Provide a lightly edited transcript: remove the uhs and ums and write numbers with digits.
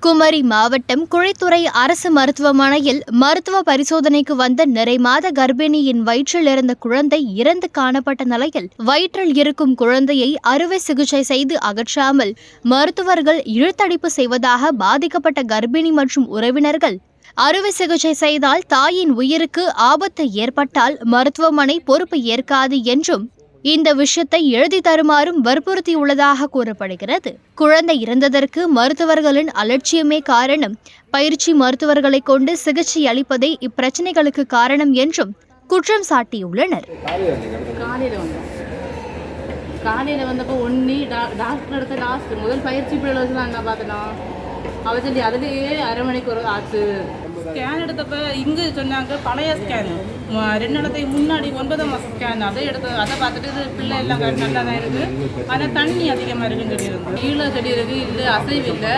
குமரி மாவட்டம் குழித்துறை அரசு மருத்துவமனையில் மருத்துவ பரிசோதனைக்கு வந்த நிறைமாத கர்ப்பிணியின் வயிற்றில் இருந்த குழந்தை இறந்து காணப்பட்ட நிலையில் வயிற்றில் இருக்கும் குழந்தையை அறுவை சிகிச்சை செய்து அகற்றாமல் மருத்துவர்கள் இழுத்தடிப்பு செய்வதாக பாதிக்கப்பட்ட கர்ப்பிணி மற்றும் உறவினர்கள் அறுவை சிகிச்சை செய்தால் தாயின் உயிருக்கு ஆபத்து ஏற்பட்டால் மருத்துவமனை பொறுப்பு ஏற்காது என்றும் இந்த விஷயத்தை எழுதி தருமாறும் வற்புறுத்தியுள்ளதாக கூறப்படுகிறது. குழந்தை இறந்ததற்கு மருத்துவர்களின் அலட்சியமே காரணம், பயிற்சி மருத்துவர்களை கொண்டு சிகிச்சை அளிப்பதே இப்பிரச்சனைகளுக்கு காரணம் என்றும் குற்றம் சாட்டியுள்ளனர். காலையில் வந்தப்போ டாக்டர் எடுத்த லாஸ்ட் முதல் பயிற்சி பிள்ளைகள் தான் என்ன பார்த்தோம். அவள் சொல்லி அதுலேயே அரை மணிக்கு ஒரு ஆச்சு. ஸ்கேன் எடுத்தப்போ இங்கே சொன்னாங்க பழைய ஸ்கேனு 2 நாளைக்கு முன்னாடி 9ஆம் மாதம் ஸ்கேன் அதை பார்த்துட்டு இது பிள்ளை எல்லாம் நல்லா தான் இருக்குது. ஆனால் தண்ணி அதிகமாக இருக்குன்னு சொல்லியிருக்கு. கீழே சொல்லியிருக்கு இல்லை அசைவு இல்லை